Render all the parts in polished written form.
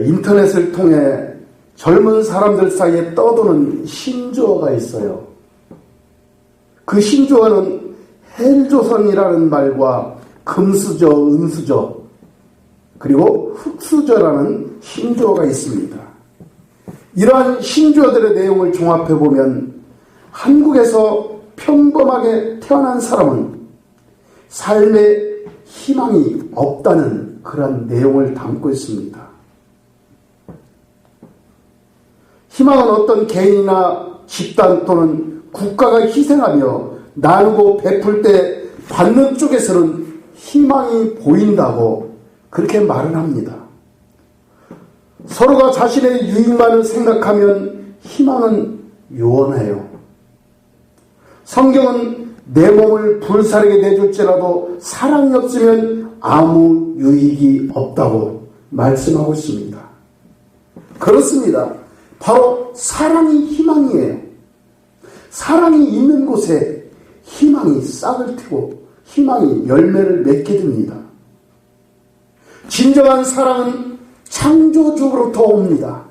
인터넷을 통해 젊은 사람들 사이에 떠도는 신조어가 있어요. 그 신조어는 헬조선이라는 말과 금수저, 은수저, 그리고 흑수저라는 신조어가 있습니다. 이러한 신조어들의 내용을 종합해보면 한국에서 평범하게 태어난 사람은 삶에 희망이 없다는 그런 내용을 담고 있습니다. 희망은 어떤 개인이나 집단 또는 국가가 희생하며 나누고 베풀 때 받는 쪽에서는 희망이 보인다고 그렇게 말을 합니다. 서로가 자신의 유익만을 생각하면 희망은 요원해요. 성경은 내 몸을 불사르게 내줄지라도 사랑이 없으면 아무 유익이 없다고 말씀하고 있습니다. 그렇습니다. 바로 사랑이 희망이에요. 사랑이 있는 곳에 희망이 싹을 틔고 희망이 열매를 맺게 됩니다. 진정한 사랑은 창조주로부터 옵니다.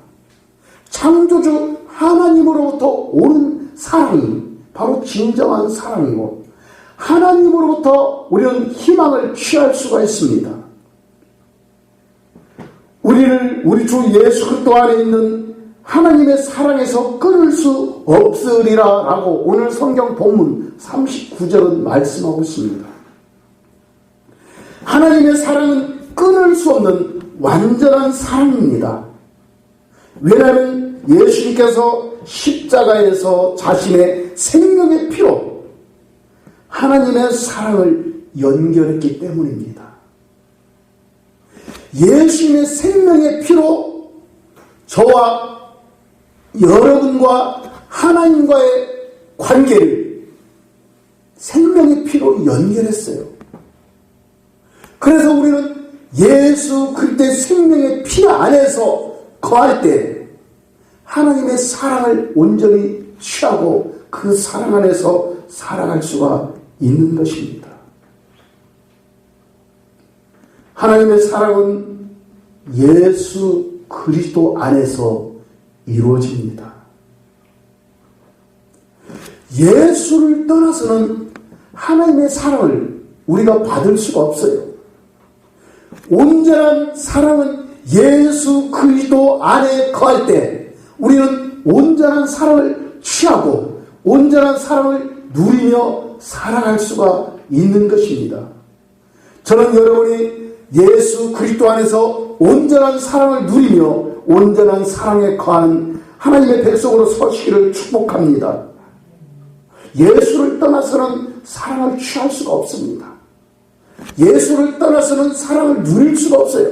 창조주 하나님으로부터 오는 사랑이 바로 진정한 사랑이고, 하나님으로부터 우리는 희망을 취할 수가 있습니다. 우리를 우리 주 예수 그리스도 안에 있는 하나님의 사랑에서 끊을 수 없으리라 라고 오늘 성경 본문 39절은 말씀하고 있습니다. 하나님의 사랑은 끊을 수 없는 완전한 사랑입니다. 왜냐하면 예수님께서 십자가에서 자신의 생명의 피로 하나님의 사랑을 연결했기 때문입니다. 예수님의 생명의 피로 저와 여러분과 하나님과의 관계를 생명의 피로 연결했어요. 그래서 우리는 예수 그리스도의 생명의 피 안에서 거할 때 하나님의 사랑을 온전히 취하고 그 사랑 안에서 살아갈 수가 있는 것입니다. 하나님의 사랑은 예수 그리스도 안에서 이루어집니다. 예수를 떠나서는 하나님의 사랑을 우리가 받을 수가 없어요. 온전한 사랑은 예수 그리스도 안에 거할 때 우리는 온전한 사랑을 취하고 온전한 사랑을 누리며 살아갈 수가 있는 것입니다. 저는 여러분이 예수 그리스도 안에서 온전한 사랑을 누리며 온전한 사랑에 거한 하나님의 백성으로 서시기를 축복합니다. 예수를 떠나서는 사랑을 취할 수가 없습니다. 예수를 떠나서는 사랑을 누릴 수가 없어요.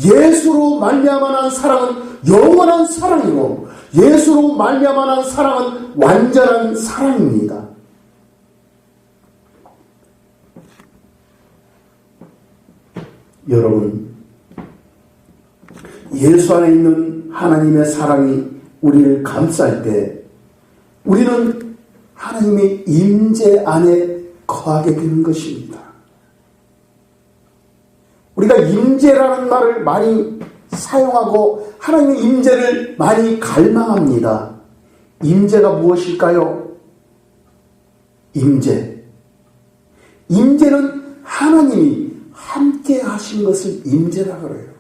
예수로 말미암아 난 사랑은 영원한 사랑이고 예수로 말미암아 난 사랑은 완전한 사랑입니다. 여러분, 예수 안에 있는 하나님의 사랑이 우리를 감쌀 때 우리는 하나님의 임재 안에 거하게 되는 것입니다. 우리가 임재라는 말을 많이 사용하고 하나님의 임재를 많이 갈망합니다. 임재가 무엇일까요? 임재는 하나님이 함께 하신 것을 임재라 그래요.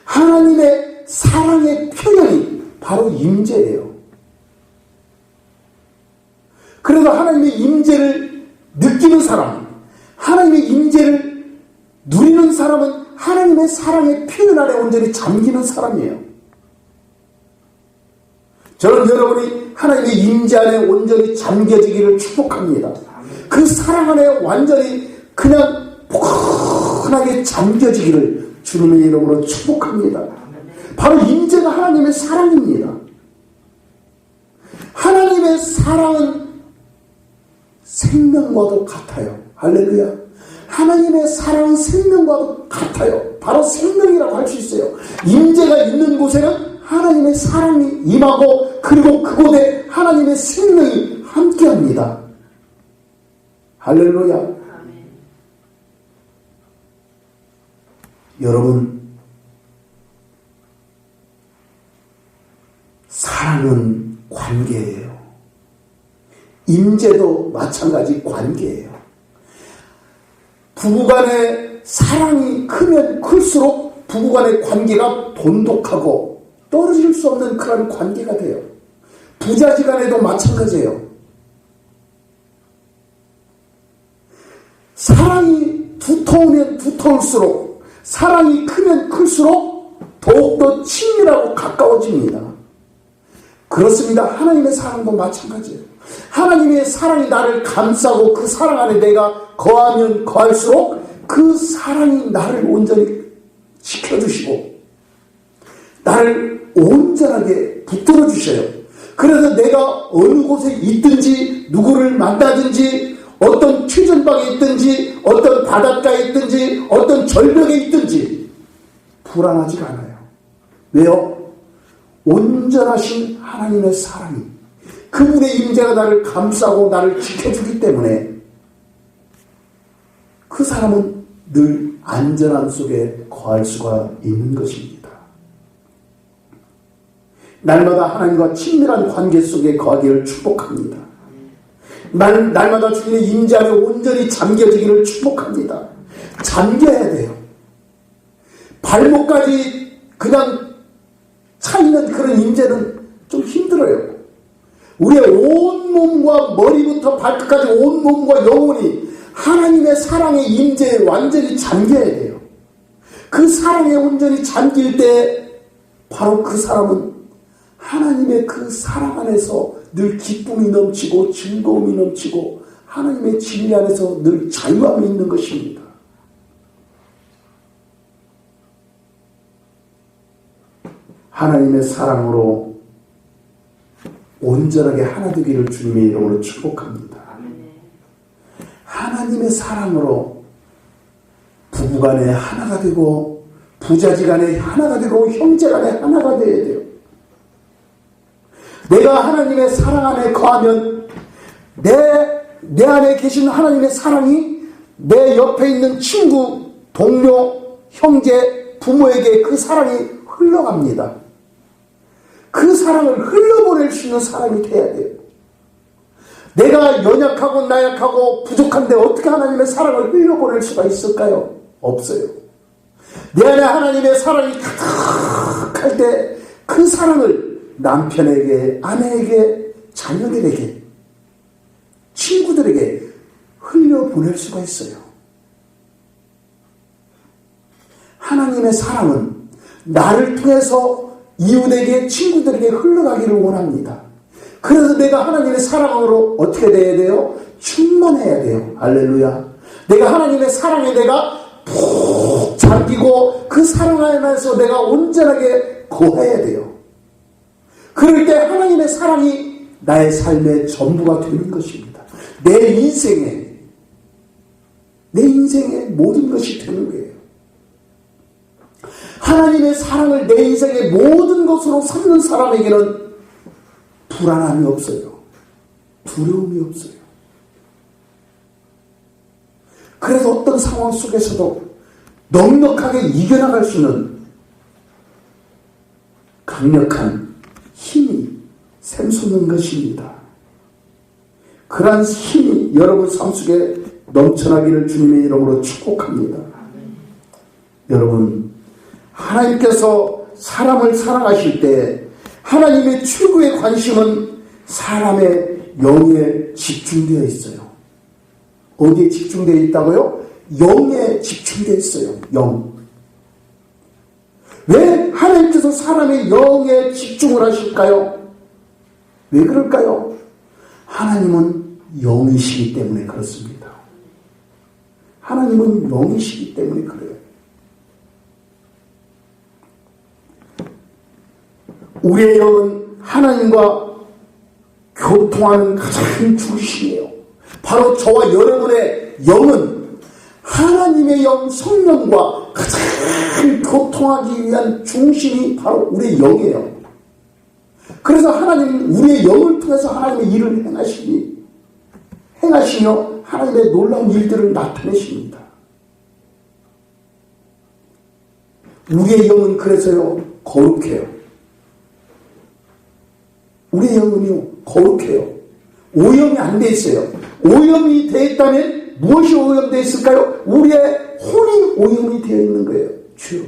하나님의 사랑의 표현이 바로 임재예요. 그래서 하나님의 임재를 느끼는 사람, 하나님의 임재를 누리는 사람은 하나님의 사랑의 표현 안에 온전히 잠기는 사람이에요. 저는 여러분이 하나님의 임재 안에 온전히 잠겨지기를 축복합니다. 그 사랑 안에 완전히 그냥 포근하게 잠겨지기를 주님의 이름으로 축복합니다. 바로 임재가 하나님의 사랑입니다. 하나님의 사랑은 생명과도 같아요. 할렐루야. 하나님의 사랑은 생명과도 같아요. 바로 생명이라고 할 수 있어요. 임재가 있는 곳에는 하나님의 사랑이 임하고 그리고 그곳에 하나님의 생명이 함께합니다. 할렐루야. 여러분, 사랑은 관계예요. 임재도 마찬가지 관계예요. 부부간의 사랑이 크면 클수록 부부간의 관계가 돈독하고 떨어질 수 없는 그런 관계가 돼요. 부자지간에도 마찬가지예요. 사랑이 두터우면 두터울수록, 사랑이 크면 클수록 더욱더 친밀하고 가까워집니다. 그렇습니다. 하나님의 사랑도 마찬가지예요. 하나님의 사랑이 나를 감싸고 그 사랑 안에 내가 거하면 거할수록 그 사랑이 나를 온전히 지켜주시고 나를 온전하게 붙들어 주셔요. 그래서 내가 어느 곳에 있든지 누구를 만나든지 어떤 최전방에 있든지 어떤 바닷가에 있든지 어떤 절벽에 있든지 불안하지가 않아요. 왜요? 온전하신 하나님의 사랑이, 그분의 임재가 나를 감싸고 나를 지켜주기 때문에 그 사람은 늘 안전함 속에 거할 수가 있는 것입니다. 날마다 하나님과 친밀한 관계 속에 거하기를 축복합니다. 날마다 주님의 임재 안에 온전히 잠겨지기를 축복합니다. 잠겨야 돼요. 발목까지 그냥 차있는 그런 임재는 좀 힘들어요. 우리의 온 몸과 머리부터 발끝까지 온 몸과 영혼이 하나님의 사랑의 임재에 완전히 잠겨야 돼요. 그 사랑에 온전히 잠길 때 바로 그 사람은 하나님의 그 사랑 안에서 늘 기쁨이 넘치고 즐거움이 넘치고 하나님의 진리 안에서 늘 자유함이 있는 것입니다. 하나님의 사랑으로 온전하게 하나 되기를 주님의 이름으로 축복합니다. 하나님의 사랑으로 부부간에 하나가 되고 부자지간에 하나가 되고 형제간에 하나가 되어야 돼요. 내가 하나님의 사랑 안에 거하면 내 안에 계신 하나님의 사랑이 내 옆에 있는 친구, 동료, 형제, 부모에게 그 사랑이 흘러갑니다. 그 사랑을 흘려보낼 수 있는 사람이 돼야 돼요. 내가 연약하고 나약하고 부족한데 어떻게 하나님의 사랑을 흘려보낼 수가 있을까요? 없어요. 내 안에 하나님의 사랑이 가득할 때 그 사랑을 남편에게, 아내에게, 자녀들에게, 친구들에게 흘려보낼 수가 있어요. 하나님의 사랑은 나를 통해서 이웃에게, 친구들에게 흘러가기를 원합니다. 그래서 내가 하나님의 사랑으로 어떻게 돼야 돼요? 충만해야 돼요. 할렐루야. 내가 하나님의 사랑에 내가 푹 잠기고 그 사랑 안에서 내가 온전하게 거해야 돼요. 그럴 때 하나님의 사랑이 나의 삶의 전부가 되는 것입니다. 내 인생의 모든 것이 되는 거예요. 하나님의 사랑을 내 인생의 모든 것으로 삼는 사람에게는 불안함이 없어요. 두려움이 없어요. 그래서 어떤 상황 속에서도 넉넉하게 이겨나갈 수 있는 강력한 힘이 샘솟는 것입니다. 그러한 힘이 여러분 삶 속에 넘쳐나기를 주님의 이름으로 축복합니다. 여러분, 하나님께서 사람을 사랑하실 때 하나님의 최고의 관심은 사람의 영에 집중되어 있어요. 어디에 집중되어 있다고요? 영에 집중되어 있어요. 영. 왜 하나님께서 사람의 영에 집중을 하실까요? 왜 그럴까요? 하나님은 영이시기 때문에 그렇습니다. 하나님은 영이시기 때문에 그래요. 우리의 영은 하나님과 교통하는 가장 중심이에요. 바로 저와 여러분의 영은 하나님의 영, 성령과 가장 교통하기 위한 중심이 바로 우리의 영이에요. 그래서 하나님은 우리의 영을 통해서 하나님의 일을 행하시며 하나님의 놀라운 일들을 나타내십니다. 우리의 영은 그래서요 거룩해요. 우리의 영은요 거룩해요. 오염이 안 돼 있어요. 오염이 되어 있다면 무엇이 오염되어 있을까요? 우리의 혼이 오염이 되어 있는 거예요. 주요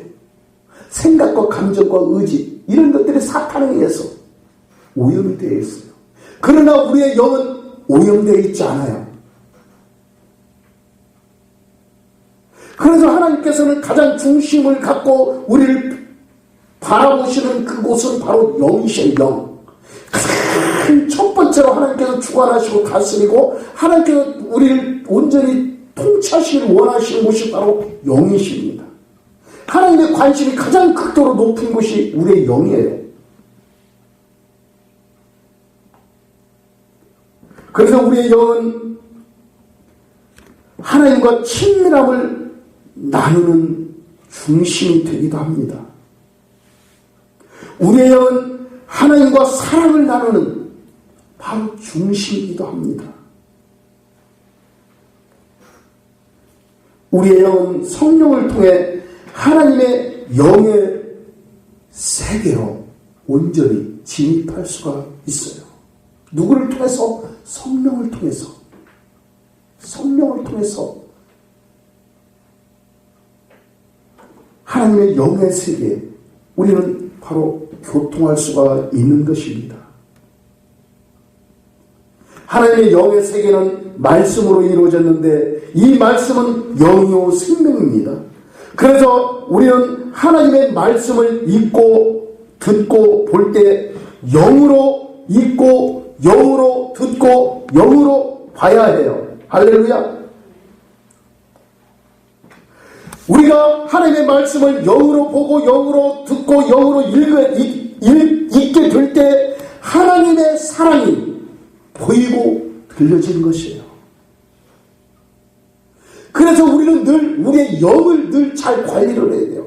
생각과 감정과 의지 이런 것들이 사탄에 의해서 오염이 되어 있어요. 그러나 우리의 영은 오염되어 있지 않아요. 그래서 하나님께서는 가장 중심을 갖고 우리를 바라보시는 그곳은 바로 영이셔요. 영. 가장 첫 번째로 하나님께서 주관하시고 다스리고 하나님께서 우리를 온전히 통치하시길 원하시는 곳이 바로 영이십니다. 하나님의 관심이 가장 극도로 높은 곳이 우리의 영이에요. 그래서 우리의 영은 하나님과 친밀함을 나누는 중심이 되기도 합니다. 우리의 영은 하나님과 사랑을 나누는 바로 중심이기도 합니다. 우리의 영은 성령을 통해 하나님의 영의 세계로 온전히 진입할 수가 있어요. 누구를 통해서? 성령을 통해서. 성령을 통해서 하나님의 영의 세계에 우리는 바로 교통할 수가 있는 것입니다. 하나님의 영의 세계는 말씀으로 이루어졌는데 이 말씀은 영이요 생명입니다. 그래서 우리는 하나님의 말씀을 읽고 듣고 볼 때 영으로 읽고 영으로 듣고 영으로 봐야 해요. 할렐루야. 우리가 하나님의 말씀을 영으로 보고 영으로 듣고 영으로 읽게 될 때 하나님의 사랑이 보이고 들려지는 것이에요. 그래서 우리는 늘 우리의 영을 늘 잘 관리를 해야 돼요.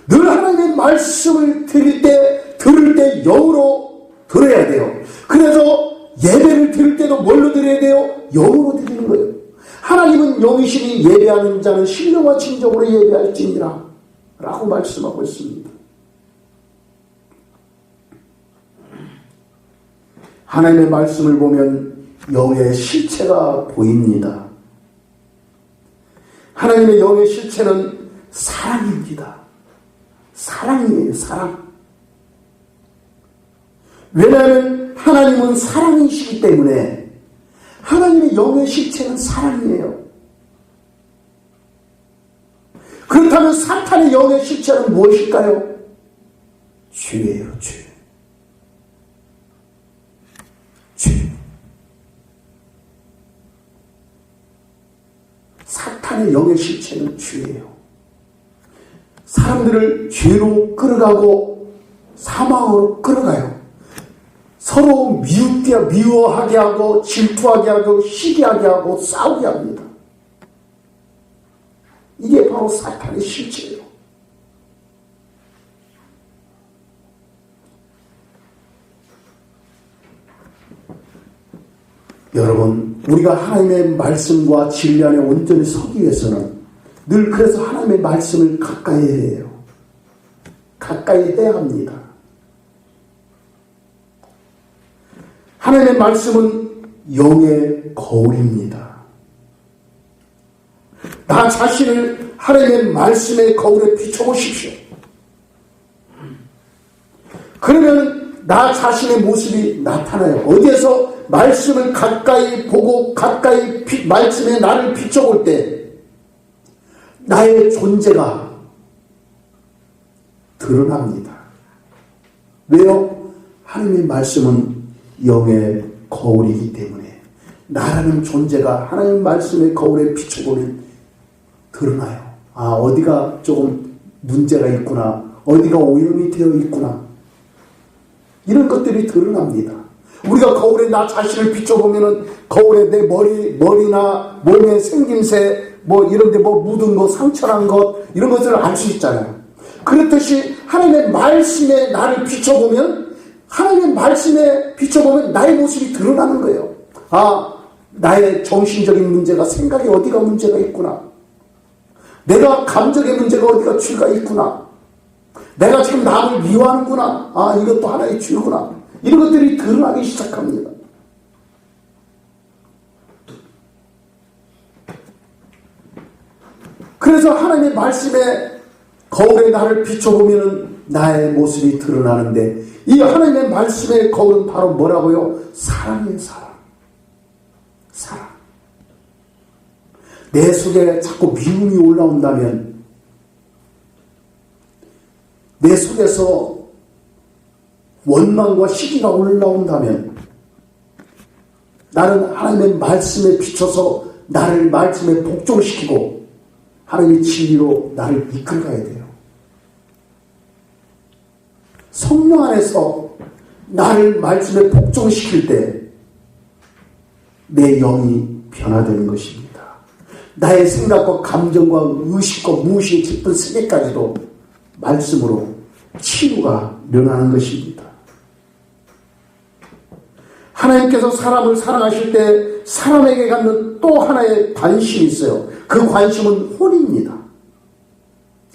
늘 하나님의 말씀을 들을 때 영으로 들어야 돼요. 그래서 예배를 드릴 때도 뭘로 드려야 돼요? 영으로 드리는 거예요. 하나님은 영이시니 예배하는 자는 신령과 진정으로 예배할지니라 라고 말씀하고 있습니다. 하나님의 말씀을 보면 영의 실체가 보입니다. 하나님의 영의 실체는 사랑입니다. 사랑이에요. 사랑. 왜냐하면 하나님은 사랑이시기 때문에 하나님의 영의 실체는 사랑이에요. 그렇다면 사탄의 영의 실체는 무엇일까요? 죄예요. 죄. 죄. 사탄의 영의 실체는 죄예요. 사람들을 죄로 끌어가고 사망으로 끌어가요. 서로 미워하게 하고 질투하게 하고 시기하게 하고 싸우게 합니다. 이게 바로 사탄의 실체예요. 여러분, 우리가 하나님의 말씀과 진리 안에 온전히 서기 위해서는 늘 그래서 하나님의 말씀을 가까이 해요. 가까이 해야 합니다. 하나님의 말씀은 영의 거울입니다. 나 자신을 하나님의 말씀의 거울에 비춰보십시오. 그러면 나 자신의 모습이 나타나요. 어디에서 말씀을 가까이 보고 가까이 말씀에 나를 비춰볼 때 나의 존재가 드러납니다. 왜요? 하나님의 말씀은 영의 거울이기 때문에 나라는 존재가 하나님 말씀의 거울에 비춰보면 드러나요. 아, 어디가 조금 문제가 있구나. 어디가 오염이 되어 있구나. 이런 것들이 드러납니다. 우리가 거울에 나 자신을 비춰보면은 거울에 내 머리나 몸의 생김새 이런 데 묻은 것, 상처난 것 이런 것들을 알 수 있잖아요. 그렇듯이 하나님의 말씀에 나를 비춰보면 하나님의 말씀에 비춰보면 나의 모습이 드러나는 거예요. 아, 나의 정신적인 문제가 생각에 어디가 문제가 있구나. 내가 감정의 문제가 어디가 죄가 있구나. 내가 지금 남을 미워하는구나. 아, 이것도 하나의 죄구나. 이런 것들이 드러나기 시작합니다. 그래서 하나님의 말씀에 거울에 나를 비춰보면 나의 모습이 드러나는데, 이 하나님의 말씀의 거울은 바로 뭐라고요? 사랑이에요. 사랑. 사랑. 내 속에 자꾸 미움이 올라온다면, 내 속에서 원망과 시기가 올라온다면, 나는 하나님의 말씀에 비춰서 나를 말씀에 복종시키고 하나님의 진리로 나를 이끌어가야 돼요. 성령 안에서 나를 말씀에 복종시킬 때 내 영이 변화되는 것입니다. 나의 생각과 감정과 의식과 무의식의 깊은 세계까지도 말씀으로 치유가 일어나는 것입니다. 하나님께서 사람을 사랑하실 때 사람에게 갖는 또 하나의 관심이 있어요. 그 관심은 혼입니다.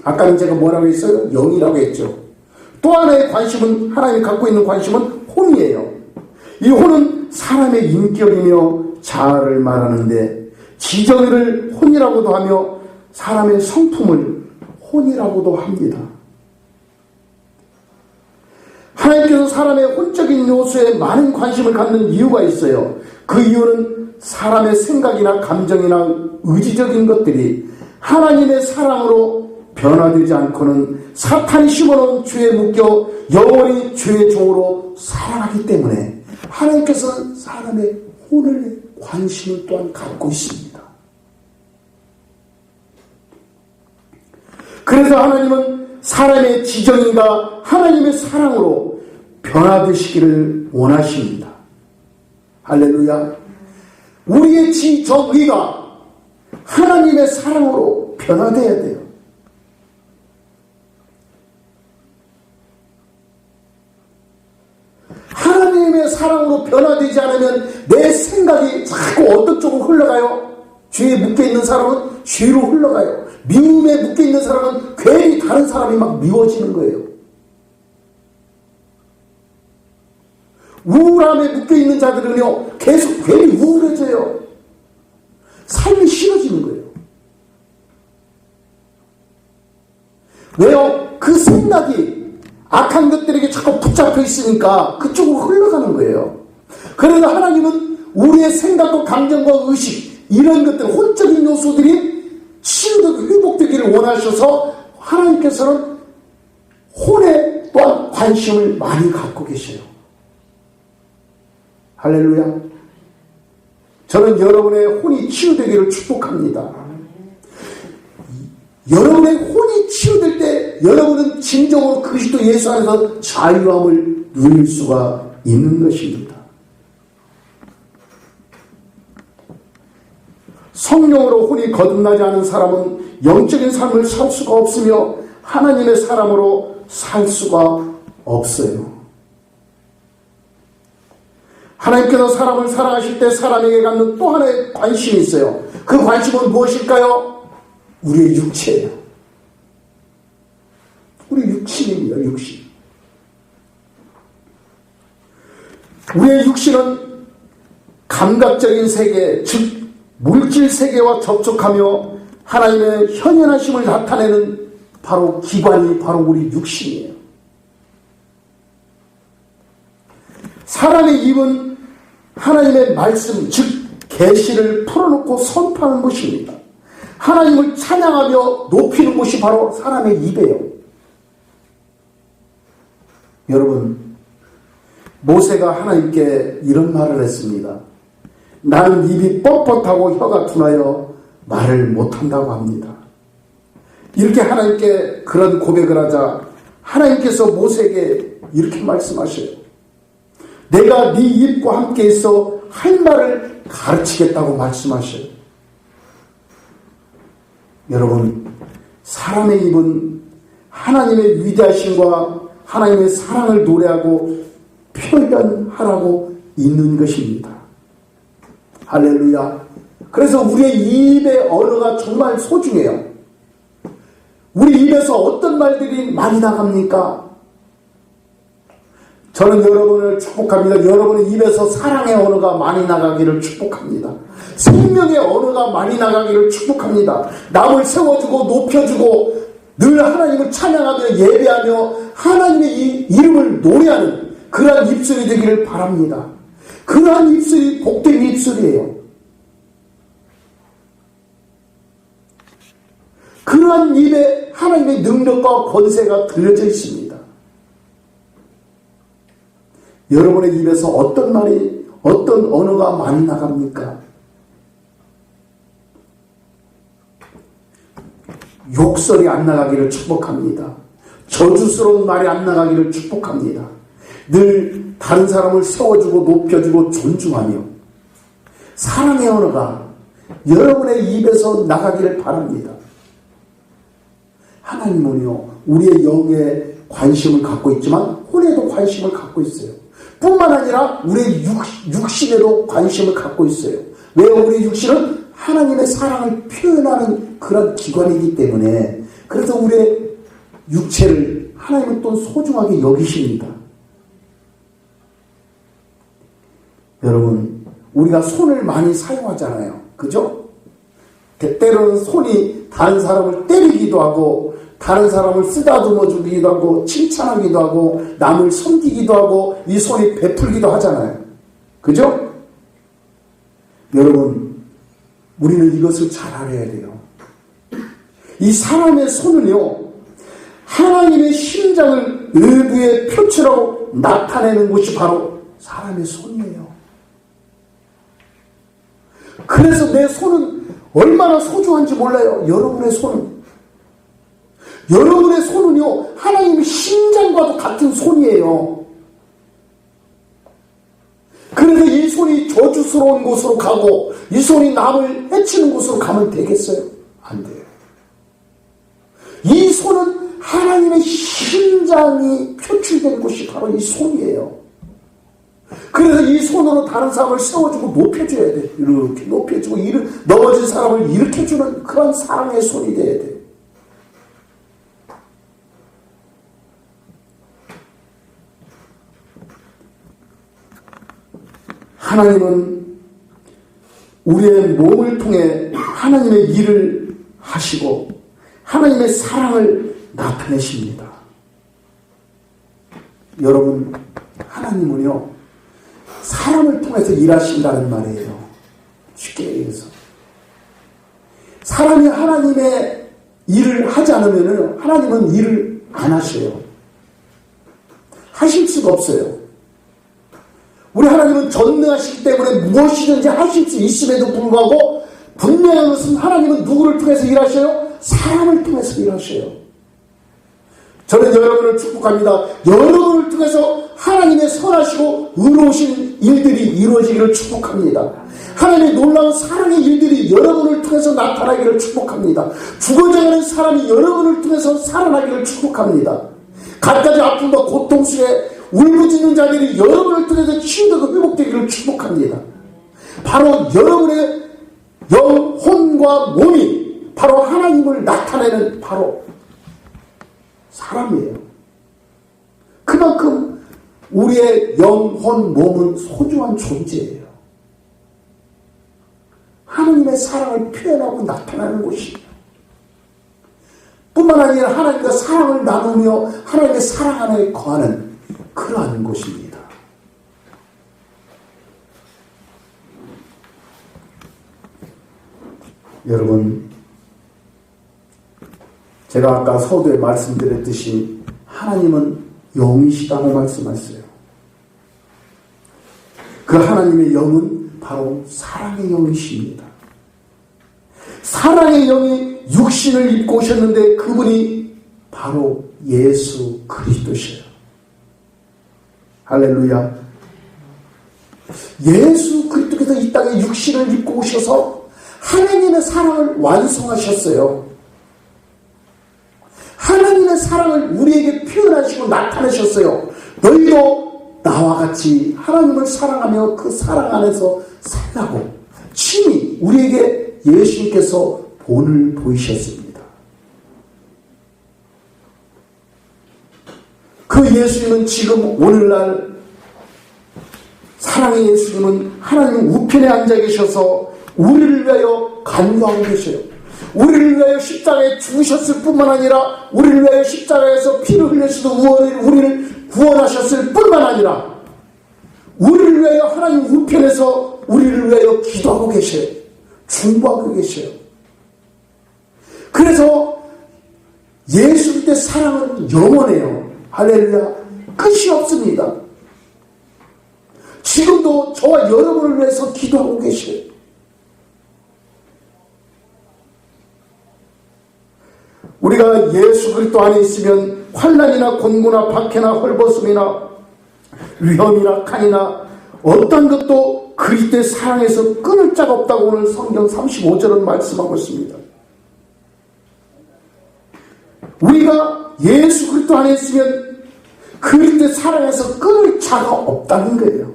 아까는 제가 뭐라고 했어요? 영이라고 했죠. 또 하나의 관심은, 하나님이 갖고 있는 관심은 혼이에요. 이 혼은 사람의 인격이며 자아를 말하는데, 지정의를 혼이라고도 하며 사람의 성품을 혼이라고도 합니다. 하나님께서 사람의 혼적인 요소에 많은 관심을 갖는 이유가 있어요. 그 이유는 사람의 생각이나 감정이나 의지적인 것들이 하나님의 사랑으로 변화되지 않고는 사탄이 심어놓은 죄에 묶여 영원히 죄의 종으로 살아가기 때문에 하나님께서는 사람의 혼을 관심을 또한 갖고 있습니다. 그래서 하나님은 사람의 지정이가 하나님의 사랑으로 변화되시기를 원하십니다. 할렐루야. 우리의 지정의가 하나님의 사랑으로 변화되어야 돼요. 하나님의 사랑으로 변화되지 않으면 내 생각이 자꾸 어떤 쪽으로 흘러가요? 죄에 묶여있는 사람은 죄로 흘러가요. 미움에 묶여있는 사람은 괜히 다른 사람이 막 미워지는 거예요. 우울함에 묶여있는 자들은요, 계속 괜히 우울해져요. 삶이 싫어지는 거예요. 왜요? 그 생각이 악한 것들에게 자꾸 붙잡혀 있으니까 그쪽으로 흘러가는 거예요. 그래서 하나님은 우리의 생각과 감정과 의식, 이런 것들, 혼적인 요소들이 치유되고 회복되기를 원하셔서 하나님께서는 혼에 또한 관심을 많이 갖고 계셔요. 할렐루야. 저는 여러분의 혼이 치유되기를 축복합니다. 여러분의 혼이 치유될 때 여러분은 진정으로 그리스도 예수 안에서 자유함을 누릴 수가 있는 것입니다. 성령으로 혼이 거듭나지 않은 사람은 영적인 삶을 살 수가 없으며 하나님의 사람으로 살 수가 없어요. 하나님께서 사람을 사랑하실 때 사람에게 갖는 또 하나의 관심이 있어요. 그 관심은 무엇일까요? 우리의 육체예요. 우리 육신입니다. 육신. 우리의 육신은 감각적인 세계, 즉 물질 세계와 접촉하며 하나님의 현현하심을 나타내는 바로 기관이 바로 우리 육신이에요. 사람의 입은 하나님의 말씀, 즉 계시를 풀어놓고 선포하는 것입니다. 하나님을 찬양하며 높이는 것이 바로 사람의 입이에요. 여러분, 모세가 하나님께 이런 말을 했습니다. 나는 입이 뻣뻣하고 혀가 둔하여 말을 못한다고 합니다. 이렇게 하나님께 그런 고백을 하자 하나님께서 모세에게 이렇게 말씀하셔요. 내가 네 입과 함께 있어 할 말을 가르치겠다고 말씀하셔요. 여러분, 사람의 입은 하나님의 위대하심과 하나님의 사랑을 노래하고 표현하라고 있는 것입니다. 할렐루야. 그래서 우리의 입의 언어가 정말 소중해요. 우리 입에서 어떤 말들이 많이 나갑니까? 저는 여러분을 축복합니다. 여러분의 입에서 사랑의 언어가 많이 나가기를 축복합니다. 생명의 언어가 많이 나가기를 축복합니다. 남을 세워주고 높여주고 늘 하나님을 찬양하며 예배하며 하나님의 이 이름을 노래하는 그러한 입술이 되기를 바랍니다. 그러한 입술이 복된 입술이에요. 그러한 입에 하나님의 능력과 권세가 들려져 있습니다. 여러분의 입에서 어떤 말이, 어떤 언어가 많이 나갑니까? 욕설이 안 나가기를 축복합니다. 저주스러운 말이 안 나가기를 축복합니다. 늘 다른 사람을 세워주고 높여주고 존중하며 사랑의 언어가 여러분의 입에서 나가기를 바랍니다. 하나님은요, 우리의 영에 관심을 갖고 있지만 혼에도 관심을 갖고 있어요. 뿐만 아니라 우리의 육신에도 관심을 갖고 있어요. 왜? 우리 육신은 하나님의 사랑을 표현하는 그런 기관이기 때문에. 그래서 우리의 육체를 하나님은 또 소중하게 여기십니다. 여러분, 우리가 손을 많이 사용하잖아요. 그죠? 때로는 손이 다른 사람을 때리기도 하고 다른 사람을 쓰다듬어 주기도 하고 칭찬하기도 하고 남을 섬기기도 하고 이 손이 베풀기도 하잖아요. 그죠? 여러분, 우리는 이것을 잘 알아야 돼요. 이 사람의 손은요, 하나님의 심장을 외부에 표출하고 나타내는 것이 바로 사람의 손이에요. 그래서 내 손은 얼마나 소중한지 몰라요. 여러분의 손은요, 하나님의 심장과도 같은 손이에요. 그래서 이 손이 저주스러운 곳으로 가고 이 손이 남을 해치는 곳으로 가면 되겠어요? 안 돼요. 이 손은 하나님의 심장이 표출된 곳이 바로 이 손이에요. 그래서 이 손으로 다른 사람을 세워주고 높여줘야 돼. 이렇게 높여주고 넘어진 사람을 일으켜주는 그런 사랑의 손이 돼야 돼. 하나님은 우리의 몸을 통해 하나님의 일을 하시고 하나님의 사랑을 나타내십니다. 여러분, 하나님은요, 사람을 통해서 일하신다는 말이에요. 쉽게 얘기해서. 사람이 하나님의 일을 하지 않으면 하나님은 일을 안 하셔요. 하실 수가 없어요. 우리 하나님은 전능하시기 때문에 무엇이든지 하실 수 있음에도 불구하고 분명한 것은 하나님은 누구를 통해서 일하셔요? 사람을 통해서 일하셔요. 저는 여러분을 축복합니다. 여러분을 통해서 하나님의 선하시고 의로우신 일들이 이루어지기를 축복합니다. 하나님의 놀라운 사랑의 일들이 여러분을 통해서 나타나기를 축복합니다. 죽어져가는 사람이 여러분을 통해서 살아나기를 축복합니다. 갖가지 아픔과 고통 속에 울부짖는 자들이 여러분을 통해서 치유되고 회복되기를 축복합니다. 바로 여러분의 영혼과 몸이 바로 하나님을 나타내는 바로 사람이에요. 그만큼 우리의 영혼, 몸은 소중한 존재예요. 하나님의 사랑을 표현하고 나타나는 곳이에요. 뿐만 아니라 하나님과 사랑을 나누며 하나님의 사랑 안에 거하는 그러한 곳입니다. 여러분, 제가 아까 서두에 말씀드렸듯이 하나님은 영이시다고 말씀하셨어요. 그 하나님의 영은 바로 사랑의 영이십니다. 사랑의 영이 육신을 입고 오셨는데 그분이 바로 예수 그리스도셔요. 할렐루야. 예수 그리스도께서 이 땅에 육신을 입고 오셔서 하나님의 사랑을 완성하셨어요. 하나님의 사랑을 우리에게 표현하시고 나타내셨어요. 너희도 나와 같이 하나님을 사랑하며 그 사랑 안에서 살라고 친히 우리에게 예수님께서 본을 보이셨습니다. 그 예수님은 지금 오늘날 사랑의 예수님은 하나님 우편에 앉아 계셔서 우리를 위하여 간구하고 계셔요. 우리를 위하여 십자가에 죽으셨을 뿐만 아니라 우리를 위하여 십자가에서 피를 흘리시고 우리를 구원하셨을 뿐만 아니라 우리를 위하여 하나님 우편에서 우리를 위하여 기도하고 계셔요. 중보하고 계셔요. 그래서 예수 그리스도의 사랑은 영원해요. 할렐루야. 끝이 없습니다. 지금도 저와 여러분을 위해서 기도하고 계셔요. 우리가 예수 그리스도 안에 있으면 환난이나 곤고나 박해나 헐벗음이나 위험이나 칸이나 어떤 것도 그리스도의 사랑에서 끊을 자가 없다고 오늘 성경 35절은 말씀하고 있습니다. 우리가 예수 그리스도 안에 있으면 그리스도의 사랑에서 끊을 자가 없다는 거예요.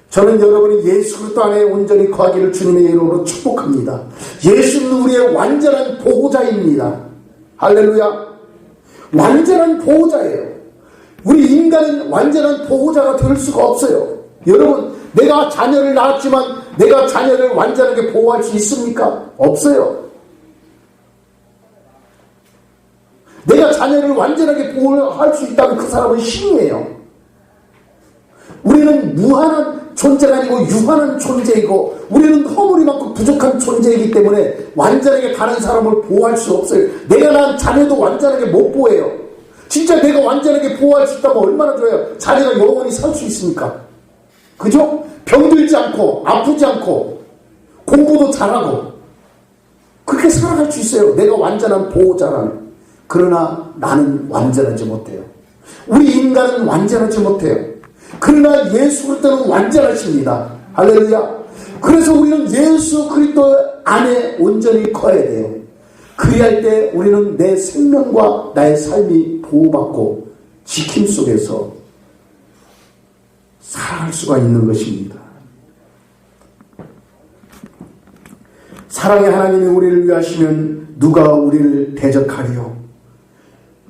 저는 여러분이 예수 그리스도 안에 온전히 거하기를 주님의 이름으로 축복합니다. 예수는 우리의 완전한 보호자입니다. 할렐루야. 완전한 보호자예요. 우리 인간은 완전한 보호자가 될 수가 없어요. 여러분, 내가 자녀를 낳았지만 내가 자녀를 완전하게 보호할 수 있습니까? 없어요. 내가 자녀를 완전하게 보호할 수 있다면 그 사람은 신이에요. 우리는 무한한 존재가 아니고 유한한 존재이고 우리는 허물이 많고 부족한 존재이기 때문에 완전하게 다른 사람을 보호할 수 없어요. 내가 낳은 자녀도 완전하게 못 보호해요. 진짜 내가 완전하게 보호할 수 있다면 얼마나 좋아요. 자녀가 영원히 살 수 있습니까? 그죠? 병들지 않고 아프지 않고 공부도 잘하고 그렇게 살아갈 수 있어요. 내가 완전한 보호자라는. 그러나 나는 완전하지 못해요. 우리 인간은 완전하지 못해요. 그러나 예수 그리스도는 완전하십니다. 할렐루야. 그래서 우리는 예수 그리스도 안에 온전히 거해야 돼요. 그리할 때 우리는 내 생명과 나의 삶이 보호받고 지킴 속에서 살아갈 수가 있는 것입니다. 사랑의 하나님이 우리를 위하시면 누가 우리를 대적하리요.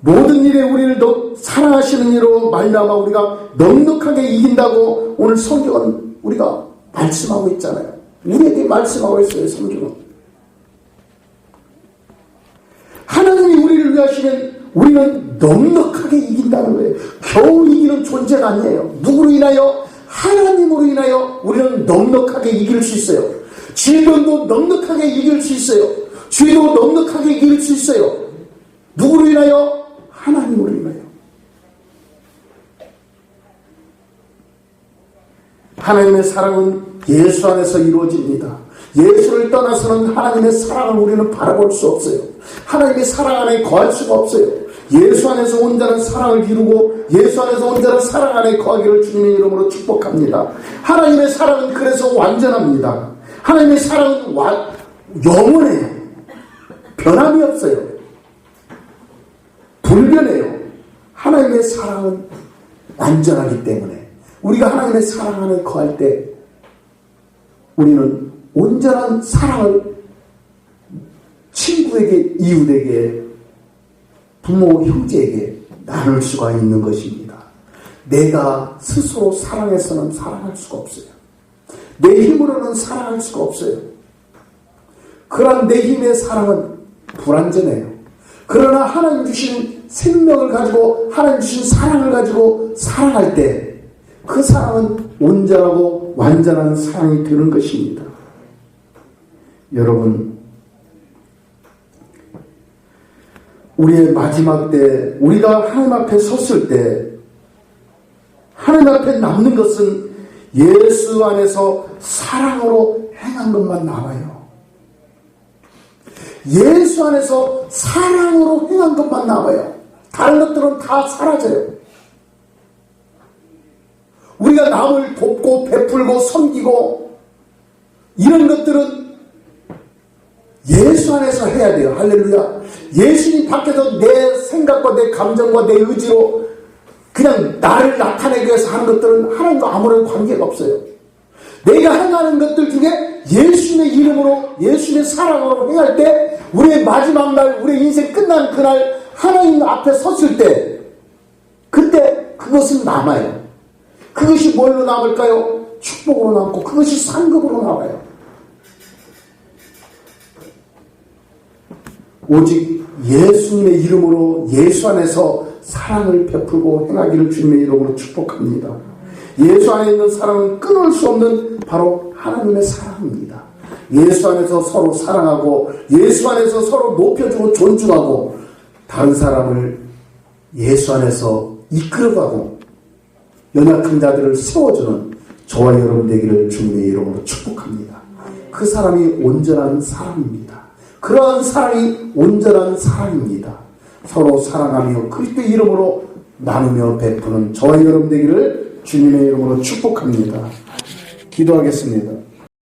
모든 일에 우리를 사랑하시는 이로 말미암아 우리가 넉넉하게 이긴다고 오늘 성경은 우리가 말씀하고 있잖아요. 우리에게 말씀하고 있어요. 성경은. 하나님이 우리를 위하시면 우리는 넉넉하게 이긴다는 거예요. 겨우 이기는 존재가 아니에요. 누구로 인하여? 하나님으로 인하여 우리는 넉넉하게 이길 수 있어요. 질병도 넉넉하게 이길 수 있어요. 죄도 넉넉하게 이길 수 있어요. 누구로 인하여? 하나님으로 인하여. 하나님의 사랑은 예수 안에서 이루어집니다. 예수를 떠나서는 하나님의 사랑을 우리는 바라볼 수 없어요. 하나님의 사랑 안에 거할 수가 없어요. 예수 안에서 온전한 사랑을 이루고 예수 안에서 온전한 사랑 안에 거하기를 주님의 이름으로 축복합니다. 하나님의 사랑은 그래서 완전합니다. 하나님의 사랑은 영원해요. 변함이 없어요. 불변해요. 하나님의 사랑은 완전하기 때문에 우리가 하나님의 사랑 안에 거할 때 우리는 온전한 사랑을 친구에게, 이웃에게, 부모, 형제에게 나눌 수가 있는 것입니다. 내가 스스로 사랑해서는 사랑할 수가 없어요. 내 힘으로는 사랑할 수가 없어요. 그런 내 힘의 사랑은 불완전해요. 그러나 하나님 주신 생명을 가지고 하나님 주신 사랑을 가지고 사랑할 때 그 사랑은 온전하고 완전한 사랑이 되는 것입니다. 여러분, 우리의 마지막 때 우리가 하나님 앞에 섰을 때 하나님 앞에 남는 것은 예수 안에서 사랑으로 행한 것만 남아요. 예수 안에서 사랑으로 행한 것만 남아요. 다른 것들은 다 사라져요. 우리가 남을 돕고 베풀고 섬기고 이런 것들은 예수 안에서 해야 돼요. 할렐루야. 예수님 밖에서 내 생각과 내 감정과 내 의지로 그냥 나를 나타내기 위해서 하는 것들은 하나님과 아무런 관계가 없어요. 내가 행하는 것들 중에 예수님의 이름으로 예수님의 사랑으로 행할 때 우리의 마지막 날 우리의 인생 끝난 그날 하나님 앞에 섰을 때 그것은 남아요. 그것이 뭘로 남을까요? 축복으로 남고 그것이 상급으로 남아요. 오직 예수님의 이름으로 예수 안에서 사랑을 베풀고 행하기를 주님의 이름으로 축복합니다. 예수 안에 있는 사랑은 끊을 수 없는 바로 하나님의 사랑입니다. 예수 안에서 서로 사랑하고 예수 안에서 서로 높여주고 존중하고 다른 사람을 예수 안에서 이끌어가고 연약한 자들을 세워주는 저와 여러분 되기를 주님의 이름으로 축복합니다. 그 사람이 온전한 사랑입니다. 그러한 사랑이 온전한 사랑입니다. 서로 사랑하며 그리스도의 이름으로 나누며 베푸는 저와 여러분 되기를 주님의 이름으로 축복합니다. 기도하겠습니다.